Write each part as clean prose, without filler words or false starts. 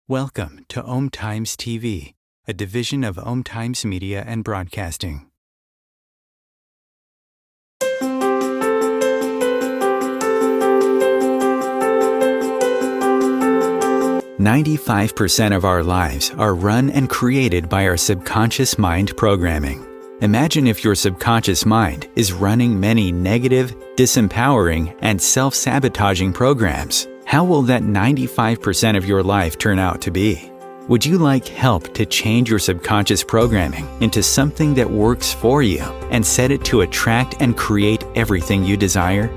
Welcome to Om Times TV, a division of Om Times Media and Broadcasting. "95% of our lives are run and created by our subconscious mind programming. Imagine if your subconscious mind is running many negative, disempowering, and self-sabotaging programs. How will that 95% of your life turn out to be? Would you like help to change your subconscious programming into something that works for you and set it to attract and create everything you desire?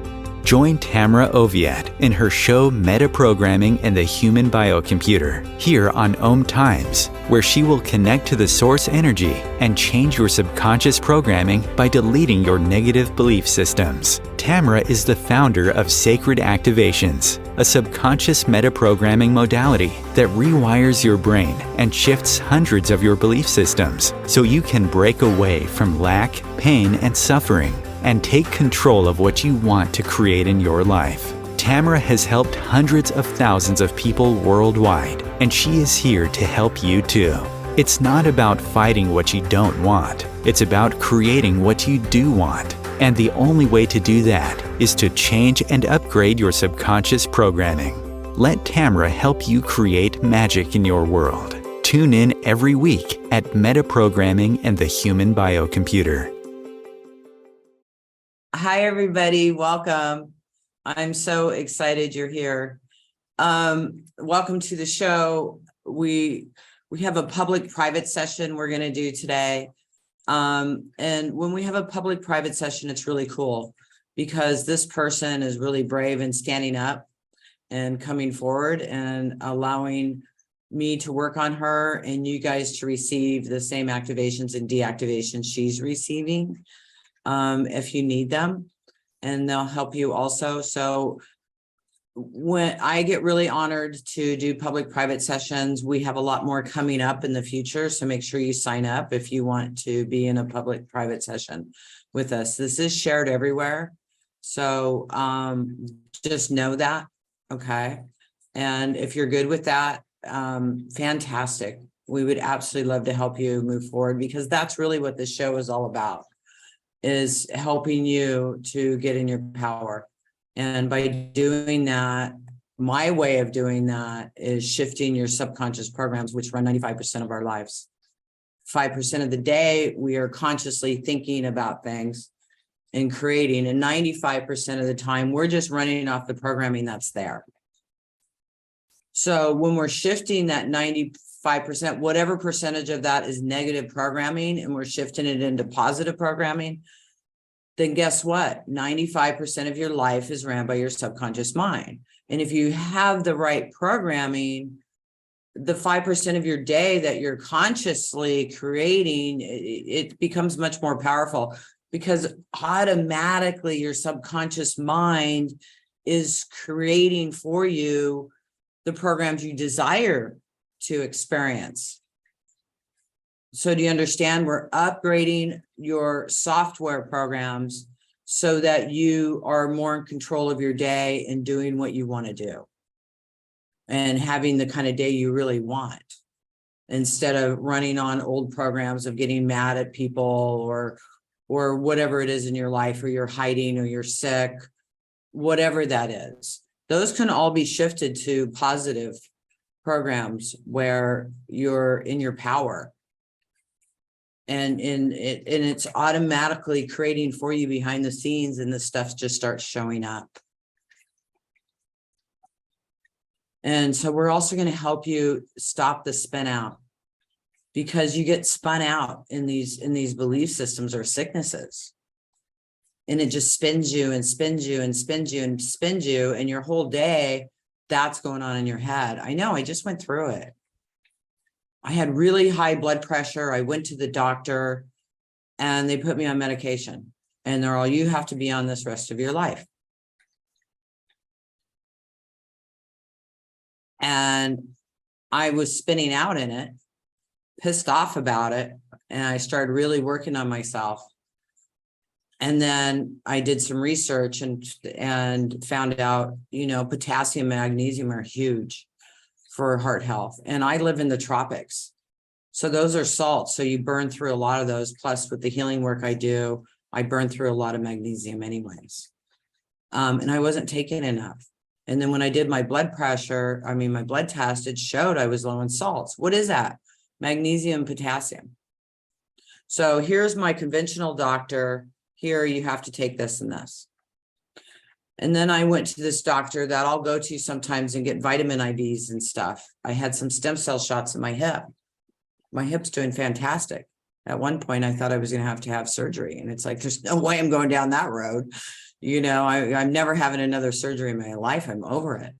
Join Tamra Oviatt in her show Metaprogramming and the Human Biocomputer here on Om Times, where she will connect to the source energy and change your subconscious programming by deleting your negative belief systems. Tamra is the founder of Sacred Activations, a subconscious metaprogramming modality that rewires your brain and shifts hundreds of your belief systems so you can break away from lack, pain, and suffering and take control of what you want to create in your life. Tamra has helped hundreds of thousands of people worldwide, and she is here to help you too. It's not about fighting what you don't want. It's about creating what you do want. And the only way to do that is to change and upgrade your subconscious programming. Let Tamra help you create magic in your world. Tune in every week at Metaprogramming and the Human Biocomputer. Hi, everybody. Welcome. I'm so excited you're here. Welcome to the show. We have a public-private session we're going to do today. And when we have a public-private session, it's really cool because this person is really brave and standing up and coming forward and allowing me to work on her and you guys to receive the same activations and deactivations she's receiving. If you need them, and they'll help you also. So when I get really honored to do public-private sessions, we have a lot more coming up in the future. So make sure you sign up if you want to be in a public-private session with us. This is shared everywhere. So just know that, okay? And if you're good with that, fantastic. We would absolutely love to help you move forward because that's really what this show is all about. Is helping you to get in your power. And by doing that, my way of doing that is shifting your subconscious programs, which run 95% of our lives. 5% of the day, we are consciously thinking about things and creating, and 95% of the time, we're just running off the programming that's there. So when we're shifting that 95%, whatever percentage of that is negative programming, and we're shifting it into positive programming, then guess what? 95% of your life is ran by your subconscious mind. And if you have the right programming, the 5% of your day that you're consciously creating, it becomes much more powerful because automatically your subconscious mind is creating for you the programs you desire to experience. So do you understand? We're upgrading your software programs so that you are more in control of your day and doing what you want to do and having the kind of day you really want instead of running on old programs of getting mad at people or whatever it is in your life, or you're hiding or you're sick, whatever that is. Those can all be shifted to positive programs where you're in your power. And it's automatically creating for you behind the scenes, and the stuff just starts showing up. And so we're also going to help you stop the spin out, because you get spun out in these belief systems or sicknesses. And it just spins you and spins you and spins you and spins you, and your whole day, that's going on in your head. I know, I just went through it. I had really high blood pressure. I went to the doctor and they put me on medication, and they're all, you have to be on this rest of your life. And I was spinning out in it, pissed off about it. And I started really working on myself. And then I did some research and found out, potassium and magnesium are huge. for heart health. And I live in the tropics. So those are salts. So you burn through a lot of those. Plus with the healing work I do, I burn through a lot of magnesium anyways. And I wasn't taking enough. And then when I did my blood pressure, my blood test, it showed I was low in salts. What is that? Magnesium, potassium. So here's my conventional doctor. Here you have to take this and this. And then I went to this doctor that I'll go to sometimes and get vitamin IVs and stuff. I had some stem cell shots in my hip. My hip's doing fantastic. At one point, I thought I was going to have surgery. And it's like, there's no way I'm going down that road. I'm never having another surgery in my life. I'm over it.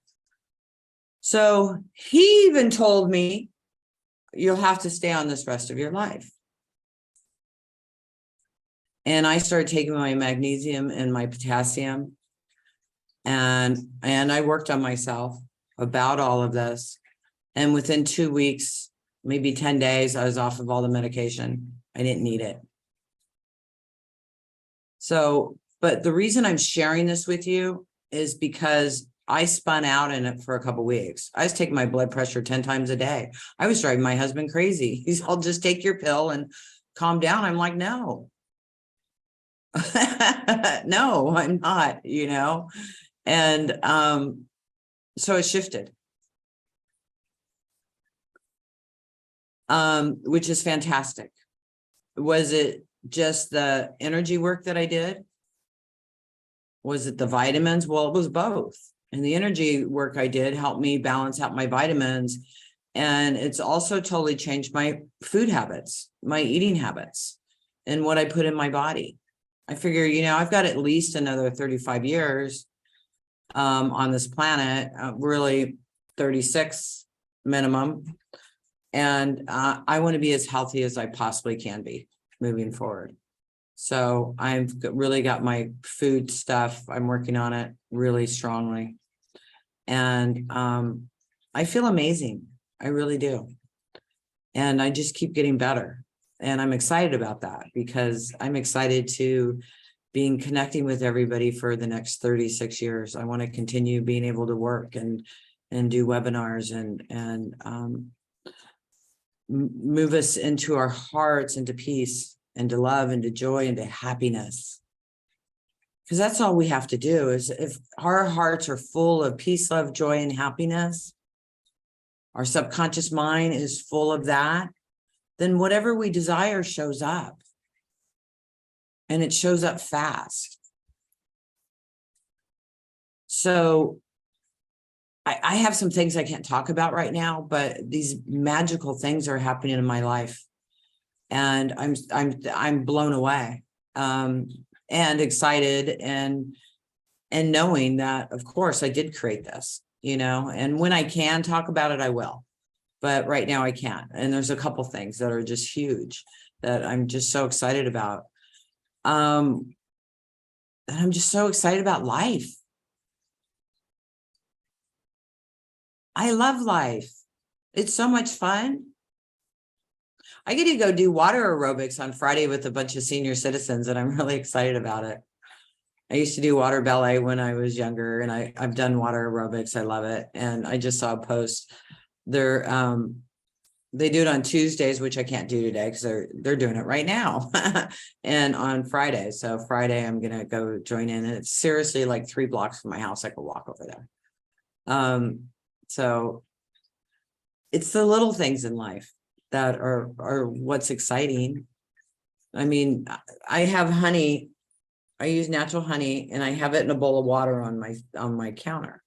So he even told me, you'll have to stay on this rest of your life. And I started taking my magnesium and my potassium. And I worked on myself about all of this. And within 2 weeks, maybe 10 days, I was off of all the medication. I didn't need it. So, but the reason I'm sharing this with you is because I spun out in it for a couple of weeks. I was taking my blood pressure 10 times a day. I was driving my husband crazy. He's all, just take your pill and calm down. I'm like, no. No, I'm not, And so it shifted. Which is fantastic. Was it just the energy work that I did? Was it the vitamins? Well, it was both. And the energy work I did helped me balance out my vitamins. And it's also totally changed my food habits, my eating habits, and what I put in my body. I figure, I've got at least another 35 years on this planet, really 36 minimum. And I want to be as healthy as I possibly can be moving forward. So I've really got my food stuff. I'm working on it really strongly. And I feel amazing. I really do. And I just keep getting better. And I'm excited about that because I'm excited to being connecting with everybody for the next 36 years. I want to continue being able to work and do webinars and move us into our hearts, into peace, into love, into joy, into happiness. Because that's all we have to do is if our hearts are full of peace, love, joy, and happiness, our subconscious mind is full of that, then whatever we desire shows up. And it shows up fast. So I have some things I can't talk about right now, but these magical things are happening in my life. And I'm blown away and excited and knowing that, of course, I did create this, and when I can talk about it, I will. But right now I can't. And there's a couple things that are just huge that I'm just so excited about. And I'm just so excited about life. I love life. It's so much fun. I get to go do water aerobics on Friday with a bunch of senior citizens, and I'm really excited about it. I used to do water ballet when I was younger, and I've done water aerobics. I love it. And I just saw a post. They do it on Tuesdays, which I can't do today because they're doing it right now, and on Friday. So Friday, I'm gonna go join in, and it's seriously like 3 blocks from my house. I could walk over there. So it's the little things in life that are what's exciting. I have honey. I use natural honey, and I have it in a bowl of water on my counter.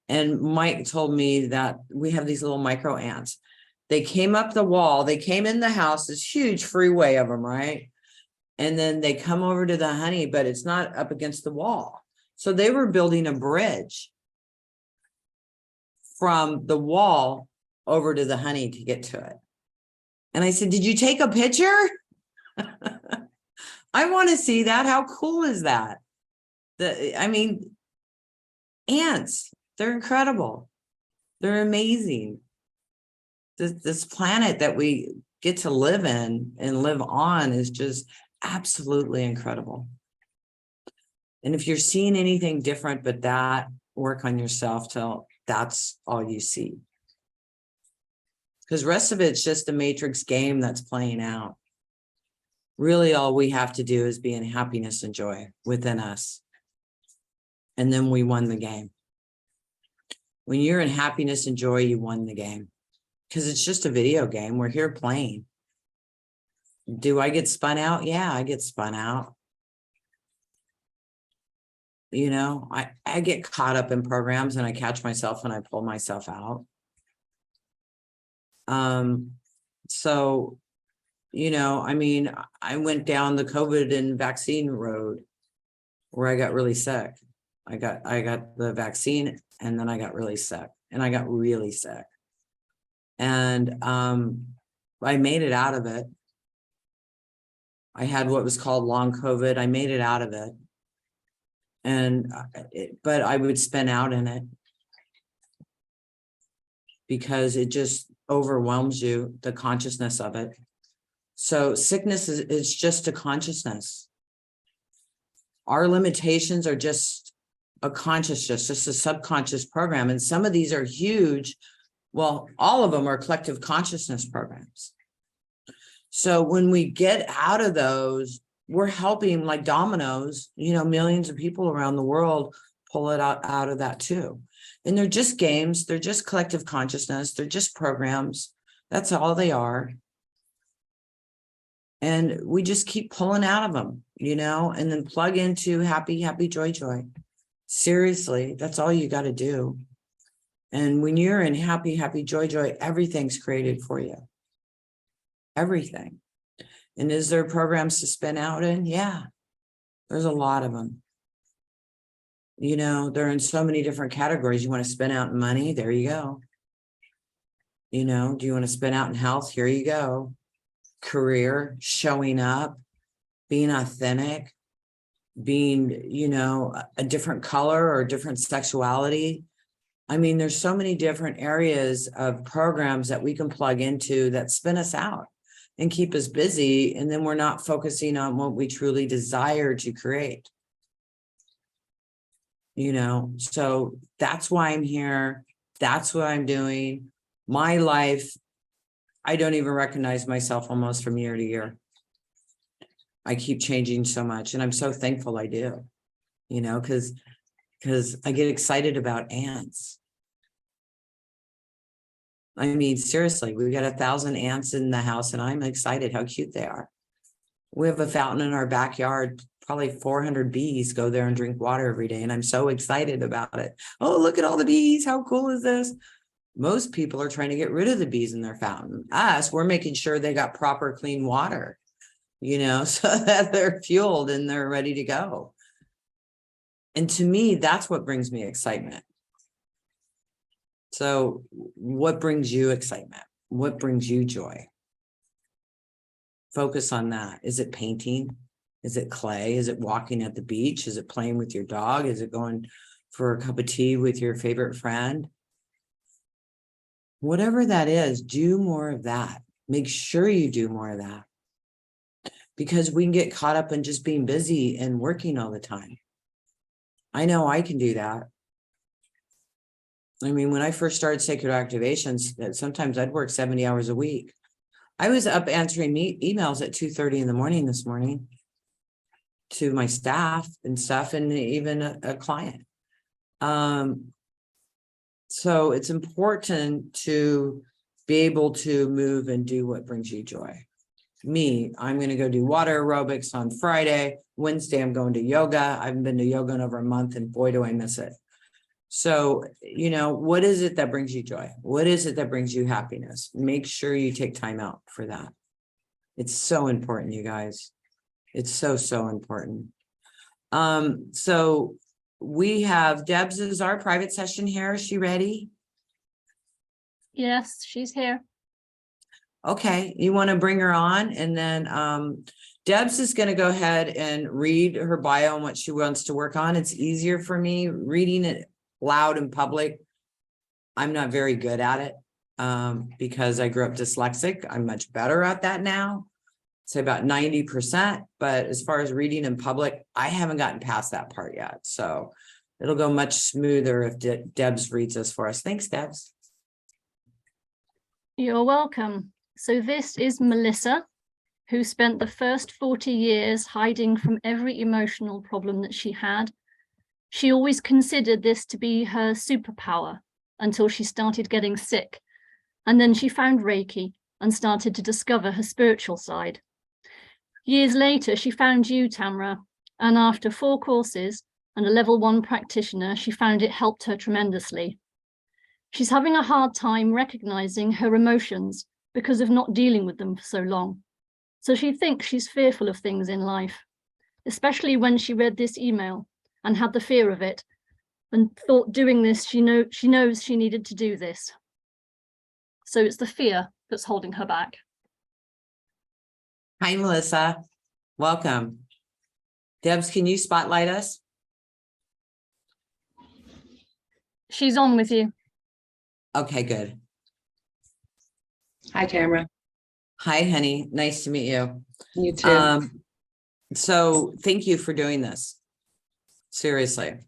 And Mike told me that we have these little micro ants. They came up the wall. They came in the house, this huge freeway of them, right? And then they come over to the honey, but it's not up against the wall. So they were building a bridge from the wall over to the honey to get to it. And I said, did you take a picture? I want to see that. How cool is that? Ants, they're incredible. They're amazing. This planet that we get to live in and live on is just absolutely incredible. And if you're seeing anything different but that, work on yourself till that's all you see. because the rest of it's just a matrix game that's playing out. Really, all we have to do is be in happiness and joy within us. And then we won the game. When you're in happiness and joy, you won the game. Because it's just a video game. We're here playing. Do I get spun out? Yeah, I get spun out. You know, I get caught up in programs and I catch myself and I pull myself out. So, you know, I mean, I went down the COVID and vaccine road where I got really sick. I got the vaccine and then I got really sick and I got really sick. And I made it out of it. I had what was called long COVID. I made it out of it. And, but I would spin out in it because it just overwhelms you, the consciousness of it. So sickness is just a consciousness. Our limitations are just a consciousness, just a subconscious program. And some of these are huge. Well, all of them are collective consciousness programs. So when we get out of those, we're helping, like dominoes, you know, millions of people around the world pull it out of that too. And they're just games. They're just collective consciousness. They're just programs. That's all they are. And we just keep pulling out of them, you know, and then plug into happy, happy, joy, joy. Seriously, that's all you got to do. And when you're in happy, happy, joy, joy, everything's created for you. Everything. And is there programs to spin out in? Yeah, there's a lot of them. You know, they're in so many different categories. You want to spin out in money? There you go. You know, do you want to spin out in health? Here you go. Career, showing up, being authentic, being, you know, a different color or different sexuality. I mean, there's so many different areas of programs that we can plug into that spin us out and keep us busy. And then we're not focusing on what we truly desire to create. You know, so that's why I'm here. That's what I'm doing. My life, I don't even recognize myself almost from year to year. I keep changing so much and I'm so thankful I do, you know, because I get excited about ants. I mean, seriously, we got 1,000 ants in the house and I'm excited how cute they are. We have a fountain in our backyard. Probably 400 bees go there and drink water every day. And I'm so excited about it. Oh, look at all the bees. How cool is this? Most people are trying to get rid of the bees in their fountain. Us, we're making sure they got proper clean water, you know, so that they're fueled and they're ready to go. And to me, that's what brings me excitement. So what brings you excitement? What brings you joy? Focus on that. Is it painting? Is it clay? Is it walking at the beach? Is it playing with your dog? Is it going for a cup of tea with your favorite friend? Whatever that is, do more of that. Make sure you do more of that. Because we can get caught up in just being busy and working all the time. I know I can do that. I mean, when I first started Sacred Activations, sometimes I'd work 70 hours a week. I was up answering emails at 2:30 in the morning this morning to my staff and stuff, and even a client. So it's important to be able to move and do what brings you joy. Me, I'm going to go do water aerobics on Friday. Wednesday, I'm going to yoga. I haven't been to yoga in over a month, and boy, do I miss it. So, you know, what is it that brings you joy? What is it that brings you happiness? Make sure you take time out for that. It's so important, you guys. It's so, so important. So we have Debs is our private session here. Is she ready? Yes, she's here. Okay, you want to bring her on, and then Debs is going to go ahead and read her bio and what she wants to work on. It's easier for me reading it loud in public. I'm not very good at it because I grew up dyslexic. I'm much better at that now. Say about 90%, but as far as reading in public, I haven't gotten past that part yet. So it'll go much smoother if Debs reads this for us. Thanks, Debs. You're welcome. So this is Melissa, who spent the first 40 years hiding from every emotional problem that she had. She always considered this to be her superpower until she started getting sick. And then she found Reiki and started to discover her spiritual side. Years later, she found you, Tamra, and after 4 courses and a level 1 practitioner, she found it helped her tremendously. She's having a hard time recognizing her emotions because of not dealing with them for so long. So she thinks she's fearful of things in life, especially when she read this email and had the fear of it and thought doing this, she knows she needed to do this. So it's the fear that's holding her back. Hi, Melissa. Welcome. Debs, can you spotlight us? She's on with you. Okay, good. Hi, Tamra. Hi, honey. Nice to meet you. You too. So thank you for doing this. Seriously.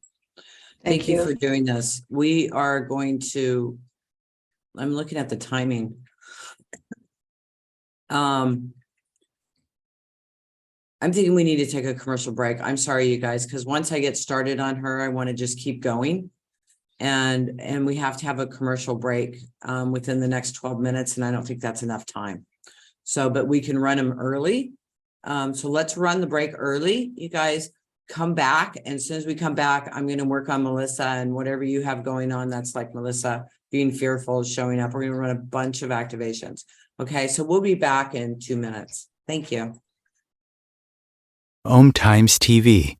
Thank you for doing this. We are going to, I'm looking at the timing. I'm thinking we need to take a commercial break. I'm sorry, you guys, because once I get started on her, I want to just keep going. And we have to have a commercial break within the next 12 minutes. And I don't think that's enough time. So, but we can run them early. So let's run the break early. You guys come back. And as soon as we come back, I'm going to work on Melissa and whatever you have going on. That's like Melissa being fearful, showing up. We're going to run a bunch of activations. Okay. So we'll be back in 2 minutes. Thank you. Om Times TV.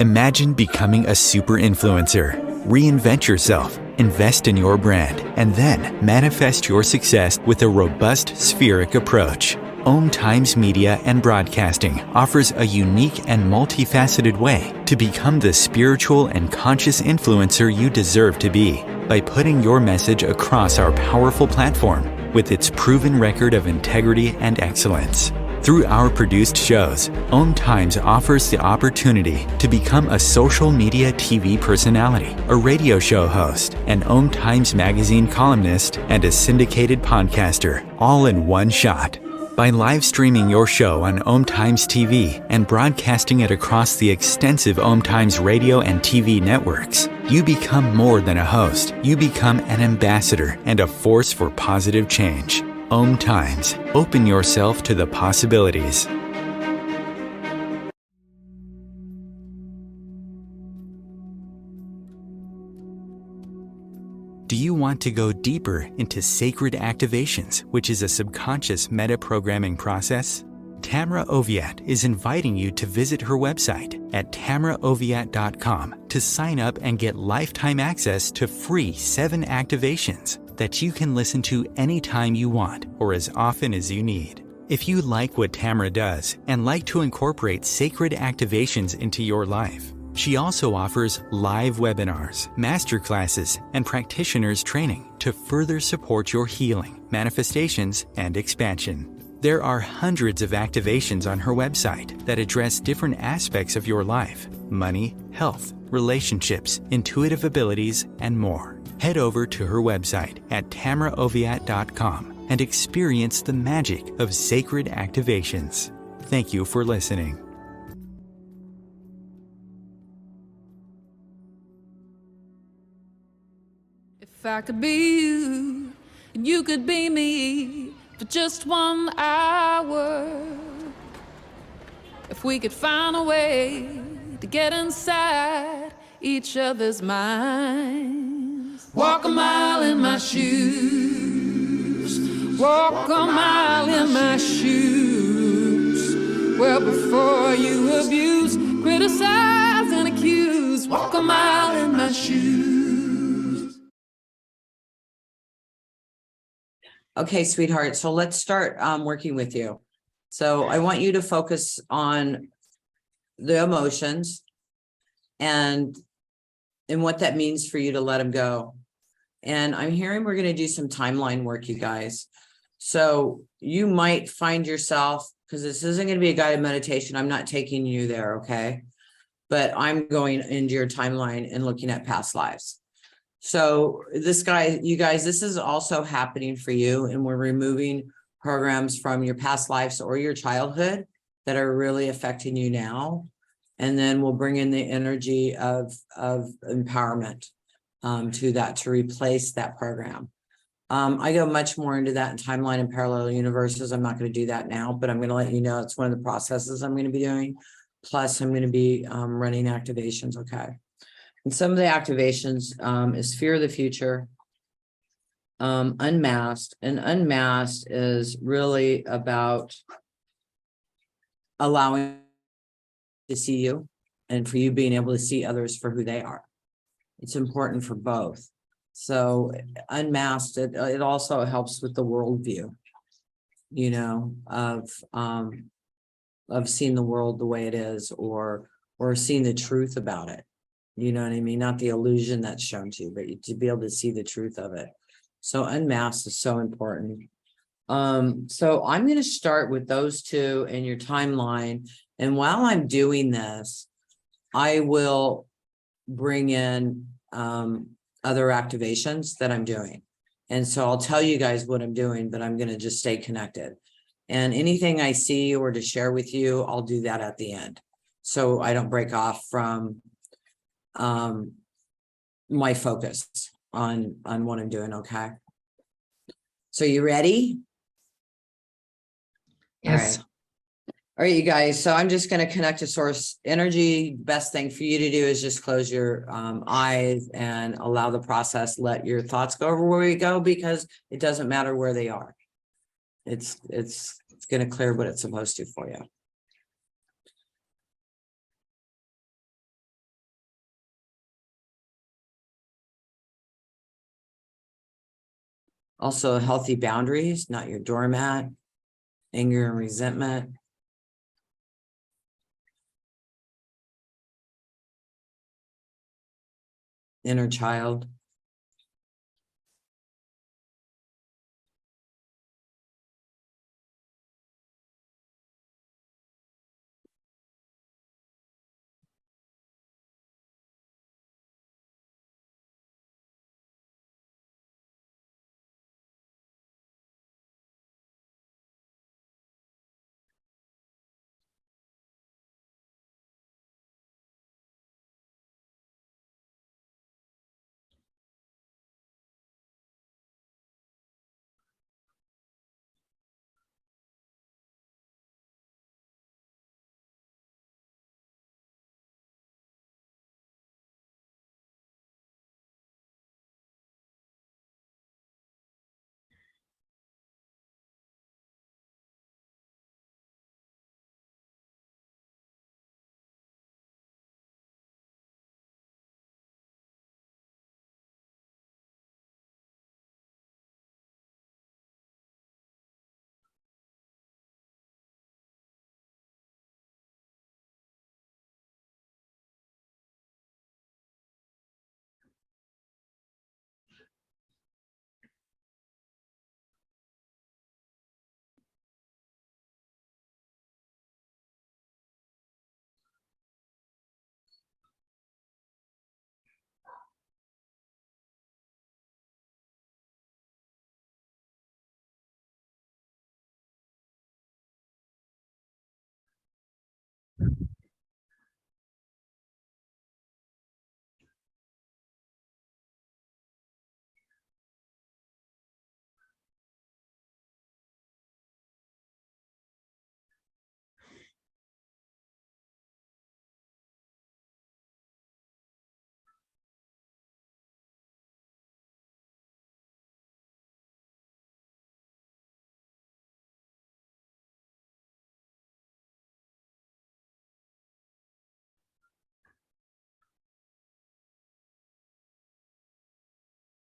Imagine becoming a super influencer. Reinvent yourself, invest in your brand, and then manifest your success with a robust spheric approach. Om Times Media and Broadcasting offers a unique and multifaceted way to become the spiritual and conscious influencer you deserve to be by putting your message across our powerful platform with its proven record of integrity and excellence. Through our produced shows, Om Times offers the opportunity to become a social media TV personality, a radio show host, an Om Times magazine columnist, and a syndicated podcaster, all in one shot. By live streaming your show on Om Times TV and broadcasting it across the extensive Om Times radio and TV networks, you become more than a host. You become an ambassador and a force for positive change. Om Times. Open yourself to the possibilities. Do you want to go deeper into sacred activations, which is a subconscious metaprogramming process? Tamra Oviatt is inviting you to visit her website at tamraoviatt.com to sign up and get lifetime access to free 7 activations that you can listen to anytime you want or as often as you need. If you like what Tamra does and like to incorporate sacred activations into your life, she also offers live webinars, masterclasses, and practitioners training to further support your healing, manifestations, and expansion. There are hundreds of activations on her website that address different aspects of your life: money, health, relationships, intuitive abilities, and more. Head over to her website at tamraoviatt.com and experience the magic of sacred activations. Thank you for listening. If I could be you, and you could be me for just 1 hour. If we could find a way to get inside each other's minds. Walk a mile in my shoes. Walk a mile in my shoes. Well, before you abuse, criticize, and accuse. Walk a mile in my shoes. Okay, sweetheart. So let's start working with you. So I want you to focus on the emotions and what that means for you to let them go. And I'm hearing we're going to do some timeline work, you guys. So you might find yourself, because this isn't going to be a guided meditation. I'm not taking you there, okay? But I'm going into your timeline and looking at past lives. So this guy, you guys, this is also happening for you, and we're removing programs from your past lives or your childhood that are really affecting you now. And then we'll bring in the energy of empowerment to that, to replace that program. I go much more into that in timeline and parallel universes. I'm not going to do that now, but I'm going to let you know it's one of the processes I'm going to be doing. Plus, I'm going to be running activations. Okay. And some of the activations is fear of the future, unmasked. And unmasked is really about allowing to see you and for you being able to see others for who they are. It's important for both. So unmasked, it also helps with the worldview, you know, of seeing the world the way it is, or seeing the truth about it. You know what I mean? Not the illusion that's shown to you, but to be able to see the truth of it. So unmasked is so important. So I'm going to start with those two in your timeline. And while I'm doing this, I will bring in other activations that I'm doing. And so I'll tell you guys what I'm doing, but I'm going to just stay connected. And anything I see or to share with you, I'll do that at the end. So I don't break off from my focus on what I'm doing. Okay. So you ready? Yes. All right, you guys. So I'm just going to connect to source energy. Best thing for you to do is just close your eyes and allow the process. Let your thoughts go over where you go, because it doesn't matter where they are. It's going to clear what it's supposed to for you. Also, healthy boundaries, not your doormat, anger and resentment. Inner child.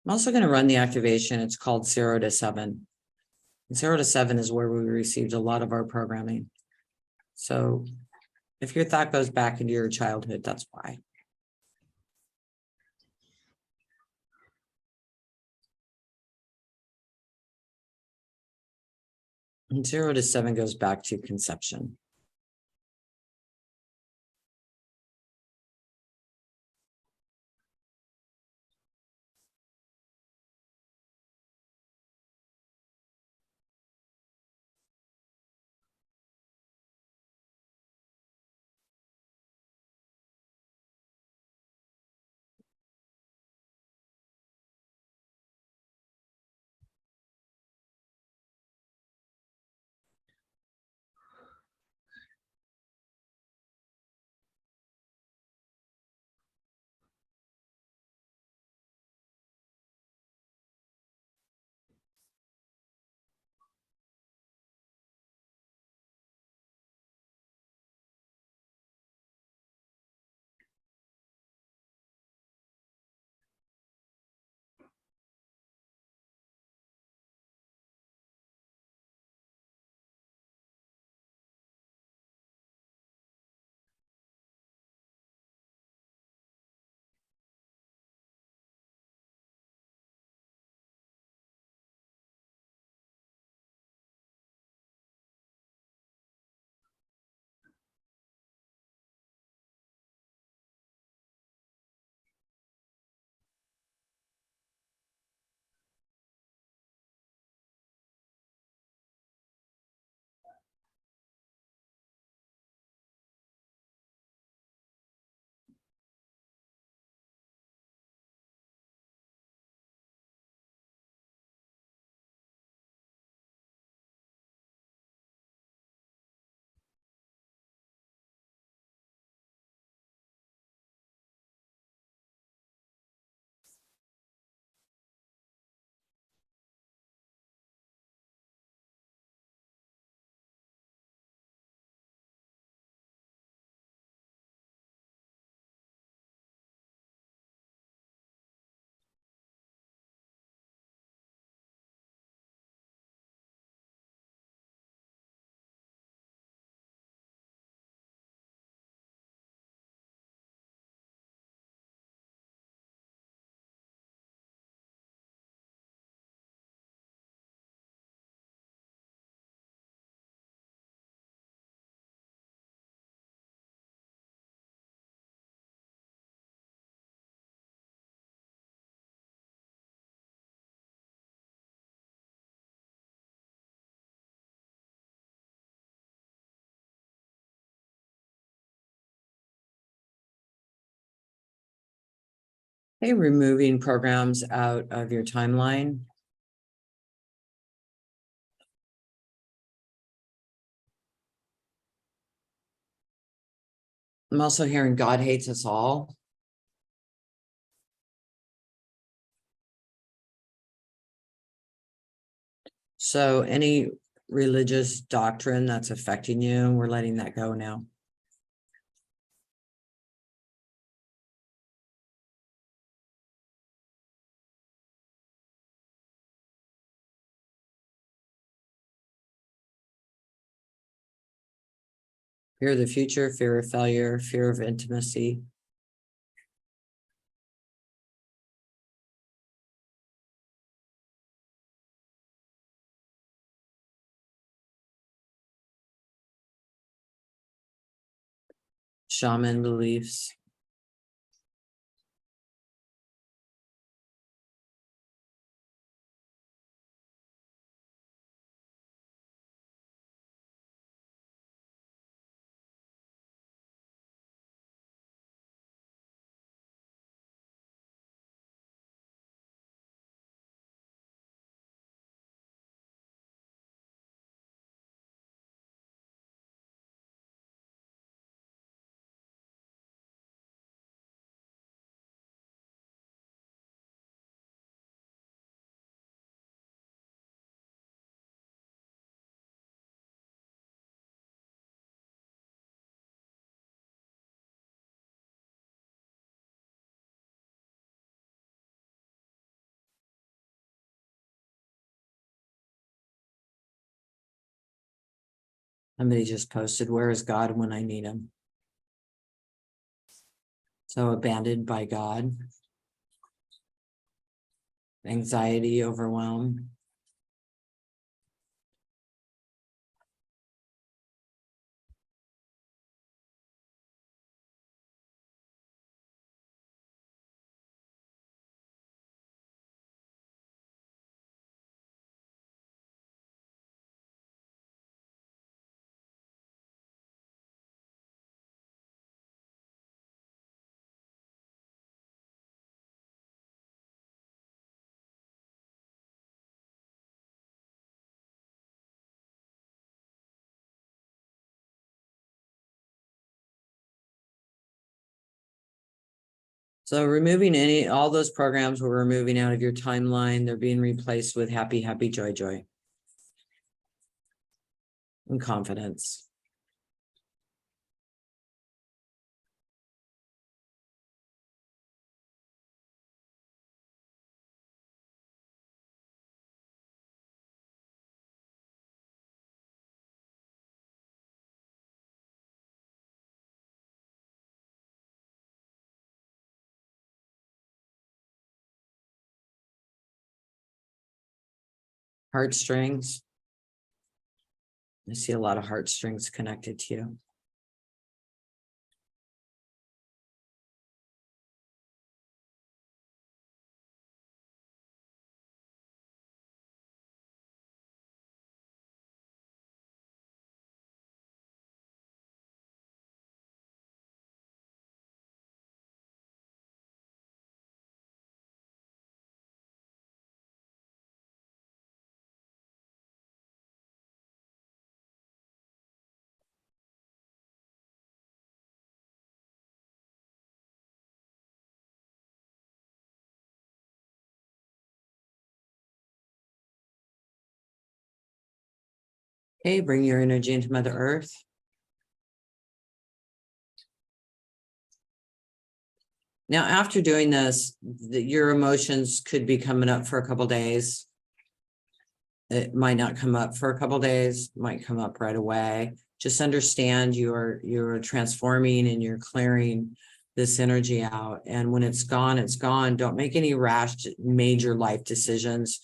I'm also going to run the activation. It's called 0 to 7. 0 to 7 is where we received a lot of our programming. So if your thought goes back into your childhood, that's why. And 0 to 7 goes back to conception. Okay, removing programs out of your timeline. I'm also hearing God hates us all. So any religious doctrine that's affecting you, we're letting that go now. Fear of the future, fear of failure, fear of intimacy. Shaman beliefs. Somebody just posted, where is God when I need him? So abandoned by God. Anxiety, overwhelm. So removing all those programs we're removing out of your timeline, they're being replaced with happy, happy, joy, joy. And confidence. Heartstrings. I see a lot of heartstrings connected to you. Okay, bring your energy into Mother Earth. Now, after doing this, your emotions could be coming up for a couple days. It might not come up for a couple days, might come up right away. Just understand you're transforming and you're clearing this energy out. And when it's gone, it's gone. Don't make any rash, major life decisions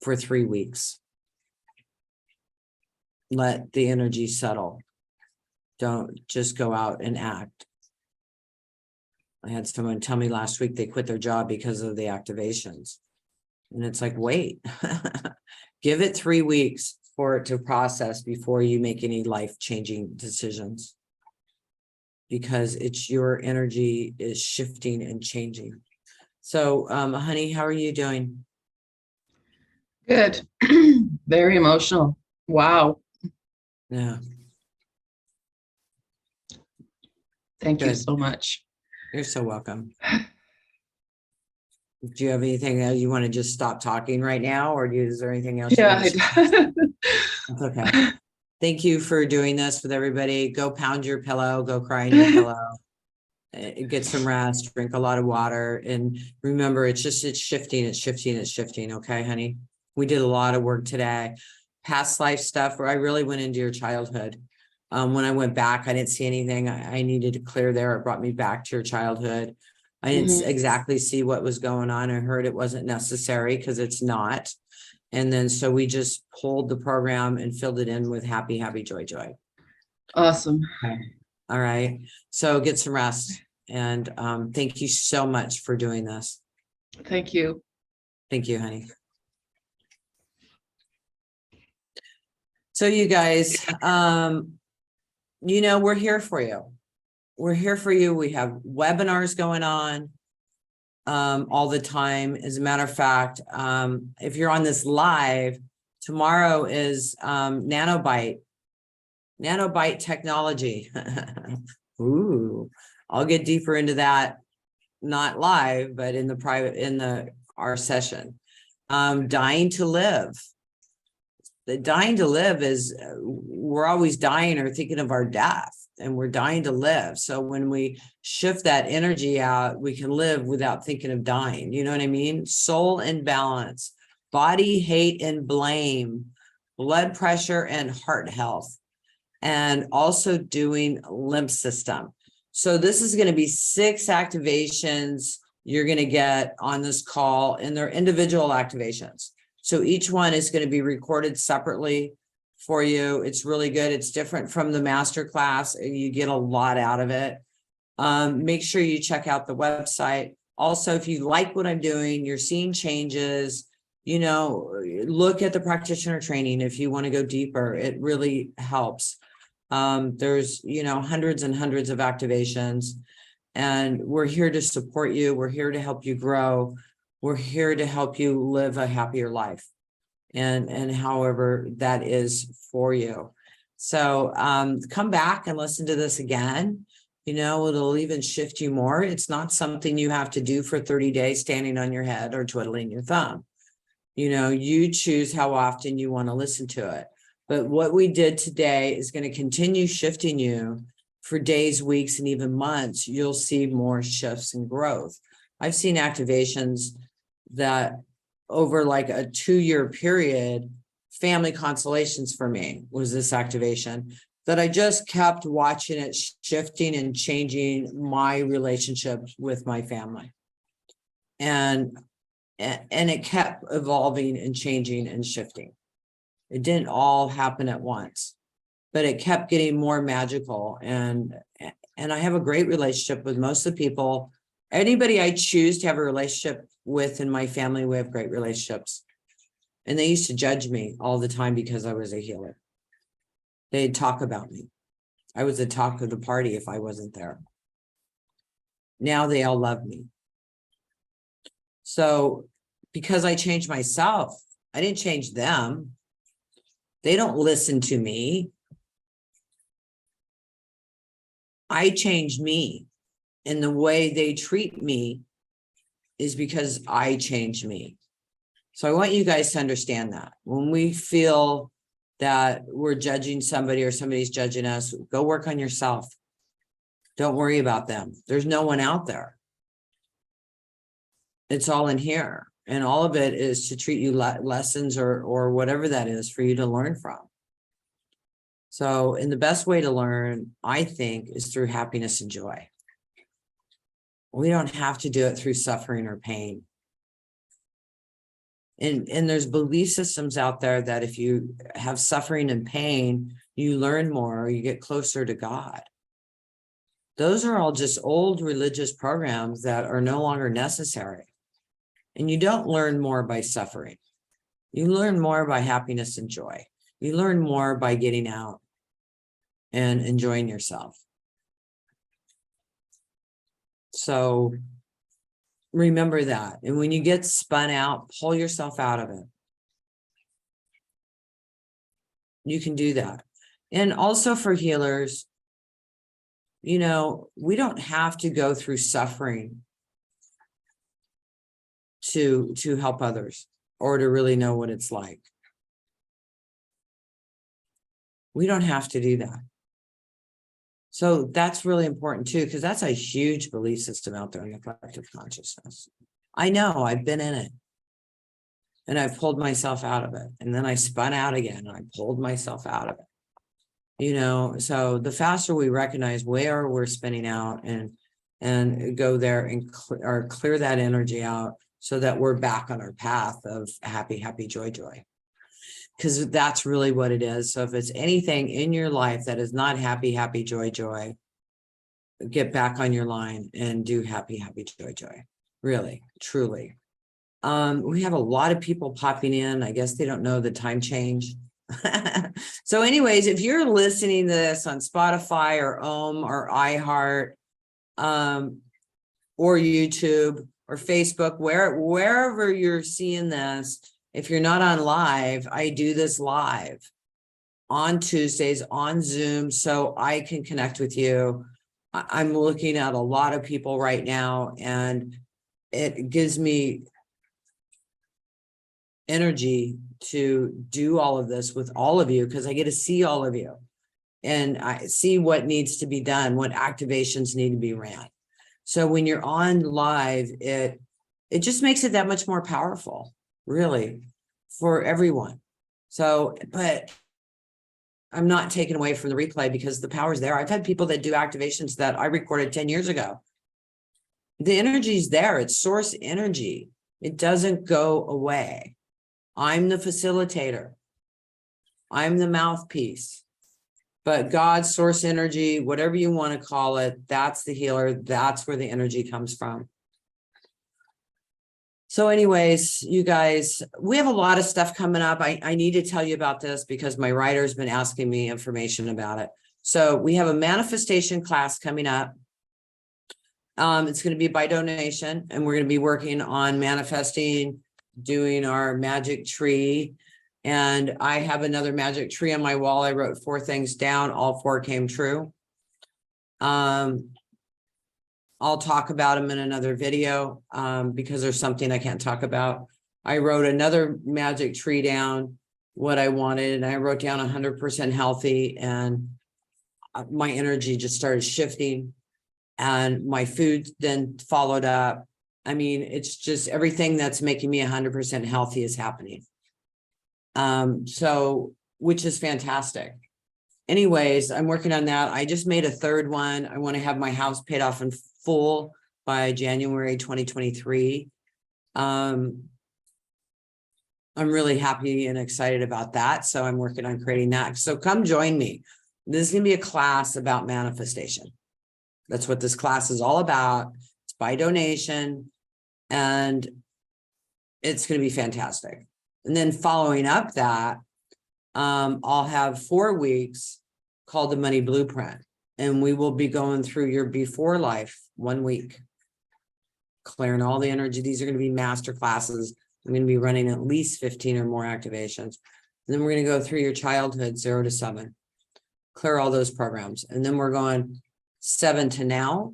for 3 weeks. Let the energy settle. Don't just go out and act. I had someone tell me last week they quit their job because of the activations. And it's like, wait, give it 3 weeks for it to process before you make any life-changing decisions. Because it's your energy is shifting and changing. So, honey, how are you doing? Good. Very emotional. Wow. Yeah, Thank you good. so much. You're so welcome. Do you have anything that you want to just stop talking right now, or is there anything else you Yeah. want to say? That's okay. Thank you for doing this with everybody. Go pound your pillow, go cry in your pillow, get some rest, drink a lot of water. And remember, it's shifting, it's shifting, it's shifting. Okay, honey? We did a lot of work today. Past life stuff where I really went into your childhood. When I went back, I didn't see anything I needed to clear there. It brought me back to your childhood. I didn't exactly see what was going on. I heard it wasn't necessary because it's not. And then so we just pulled the program and filled it in with happy, happy, joy, joy. Awesome. Okay. All right. So get some rest. And thank you so much for doing this. Thank you. Thank you, honey. So you guys, we're here for you. We're here for you. We have webinars going on all the time. As a matter of fact, if you're on this live, tomorrow is nanobite technology. Ooh, I'll get deeper into that, not live, but in the private, our session. Dying to live. The dying to live is we're always dying or thinking of our death, and we're dying to live. So when we shift that energy out, we can live without thinking of dying. You know what I mean? Soul and balance, body, hate, and blame, blood pressure and heart health, and also doing lymph system. So this is going to be 6 activations you're going to get on this call, and they're individual activations. So each one is going to be recorded separately for you. It's really good. It's different from the masterclass. You get a lot out of it. Make sure you check out the website. Also, if you like what I'm doing, you're seeing changes, look at the practitioner training if you want to go deeper. It really helps. There's, hundreds and hundreds of activations, and we're here to support you. We're here to help you grow. We're here to help you live a happier life, and however that is for you. So come back and listen to this again. It'll even shift you more. It's not something you have to do for 30 days standing on your head or twiddling your thumb. You choose how often you want to listen to it. But what we did today is going to continue shifting you for days, weeks, and even months. You'll see more shifts and growth. I've seen activations that over like a 2-year period, family constellations for me was this activation that I just kept watching it shifting and changing my relationships with my family. And it kept evolving and changing and shifting. It didn't all happen at once, but it kept getting more magical. And I have a great relationship with most of the people. Anybody I choose to have a relationship with in my family, we have great relationships. And they used to judge me all the time because I was a healer. They'd talk about me. I was the talk of the party if I wasn't there. Now they all love me. So because I changed myself, I didn't change them. They don't listen to me. I changed me. And the way they treat me is because I changed me. So I want you guys to understand that. When we feel that we're judging somebody or somebody's judging us, go work on yourself. Don't worry about them. There's no one out there. It's all in here. And all of it is to treat you lessons or whatever that is for you to learn from. So, and the best way to learn, I think, is through happiness and joy. We don't have to do it through suffering or pain. And there's belief systems out there that if you have suffering and pain, you learn more or you get closer to God. Those are all just old religious programs that are no longer necessary. And you don't learn more by suffering. You learn more by happiness and joy. You learn more by getting out and enjoying yourself. So remember that. And when you get spun out, pull yourself out of it. You can do that. And also for healers, you know, we don't have to go through suffering to help others or to really know what it's like. We don't have to do that. So that's really important too, because that's a huge belief system out there in the collective consciousness. I know, I've been in it. And I've pulled myself out of it. And then I spun out again and I pulled myself out of it. You know, so the faster we recognize where we're spinning out and go there and clear that energy out so that we're back on our path of happy, happy, joy, joy. Because that's really what it is. So if it's anything in your life that is not happy, happy, joy, joy, get back on your line and do happy, happy, joy, joy. Really, truly. We have a lot of people popping in. I guess they don't know the time change. So anyways, if you're listening to this on Spotify or or iHeart, or YouTube or Facebook, wherever you're seeing this, if you're not on live, I do this live on Tuesdays on Zoom so I can connect with you. I'm looking at a lot of people right now, and it gives me energy to do all of this with all of you because I get to see all of you and I see what needs to be done, what activations need to be ran. So when you're on live, it just makes it that much more powerful, really, for everyone. So, but I'm not taking away from the replay because the power's there. I've had people that do activations that I recorded 10 years ago. The energy's there. It's source energy. It doesn't go away. I'm the facilitator. I'm the mouthpiece. But God's source energy, whatever you want to call it, that's the healer. That's where the energy comes from. So anyways, you guys, we have a lot of stuff coming up. I need to tell you about this because my writer's been asking me information about it. So we have a manifestation class coming up. It's going to be by donation, and we're going to be working on manifesting, doing our magic tree. And I have another magic tree on my wall. I wrote 4 things down. All 4 came true. I'll talk about them in another video because there's something I can't talk about. I wrote another magic tree down, what I wanted, and I wrote down 100% healthy, and my energy just started shifting, and my food then followed up. I mean, it's just everything that's making me 100% healthy is happening. So, which is fantastic. Anyways, I'm working on that. I just made a 3rd one. I want to have my house paid off in full by January 2023. I'm really happy and excited about that. So I'm working on creating that. So come join me. This is going to be a class about manifestation. That's what this class is all about. It's by donation, and it's going to be fantastic. And then following up that, I'll have 4 weeks called the Money Blueprint, and we will be going through your before life 1 week, clearing all the energy. These are going to be master classes. I'm going to be running at least 15 or more activations. And then we're going to go through your childhood 0 to 7, clear all those programs. And then we're going 7 to now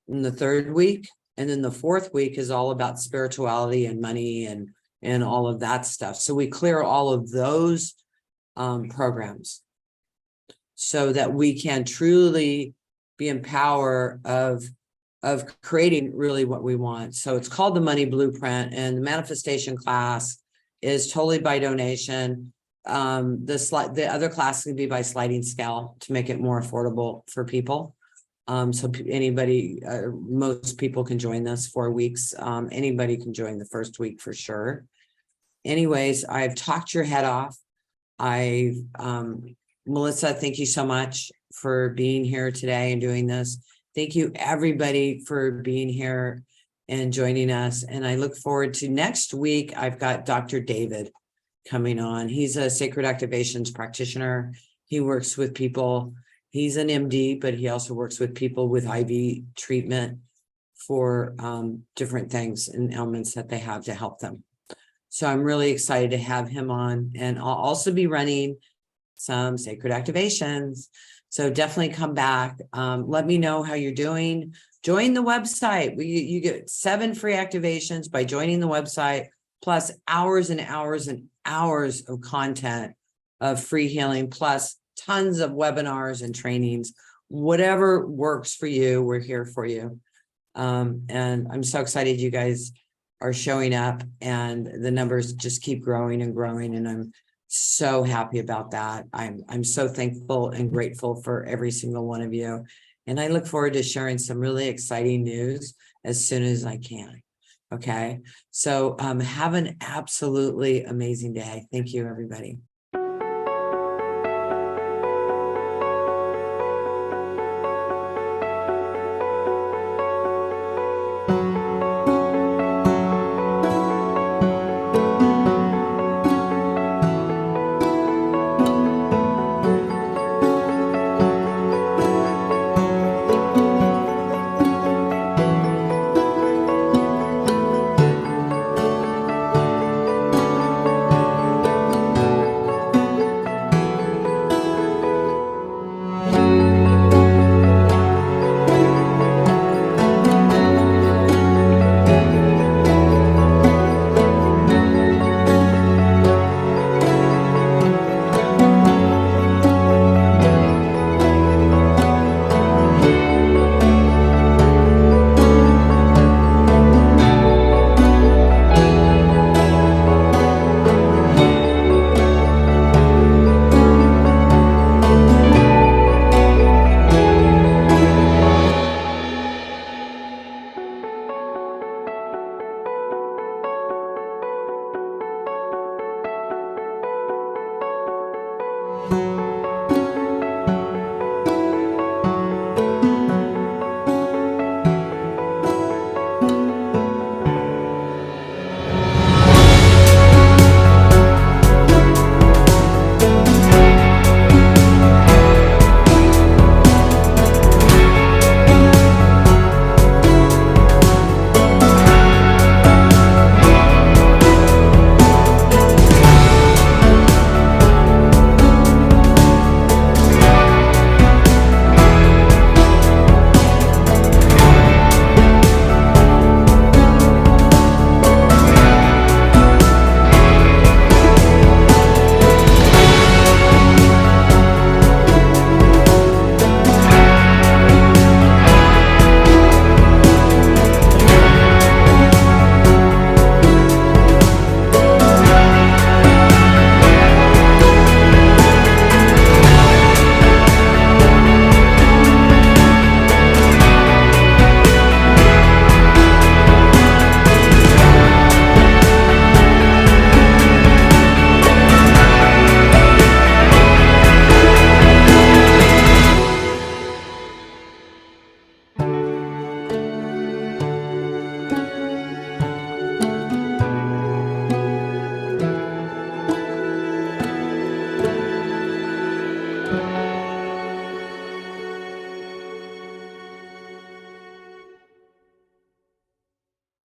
in the 3rd week. And then the 4th week is all about spirituality and money and all of that stuff. So we clear all of those programs so that we can truly be in power of creating really what we want. So it's called the Money Blueprint, and the manifestation class is totally by donation. The other class can be by sliding scale to make it more affordable for people. So anybody, most people can join this 4 weeks. Anybody can join the 1st week for sure. Anyways, I've talked your head off. Melissa, thank you so much for being here today and doing this. Thank you everybody for being here and joining us. And I look forward to next week. I've got Dr. David coming on. He's a sacred activations practitioner. He works with people. He's an MD, but he also works with people with IV treatment for different things and ailments that they have to help them. So I'm really excited to have him on, and I'll also be running some sacred activations. So definitely come back. Let me know how you're doing. Join the website. You get 7 free activations by joining the website, plus hours and hours and hours of content of free healing, plus tons of webinars and trainings. Whatever works for you, we're here for you. And I'm so excited you guys are showing up, and the numbers just keep growing and growing. And I'm so happy about that. I'm so thankful and grateful for every single one of you. And I look forward to sharing some really exciting news as soon as I can. Okay. So have an absolutely amazing day. Thank you, everybody.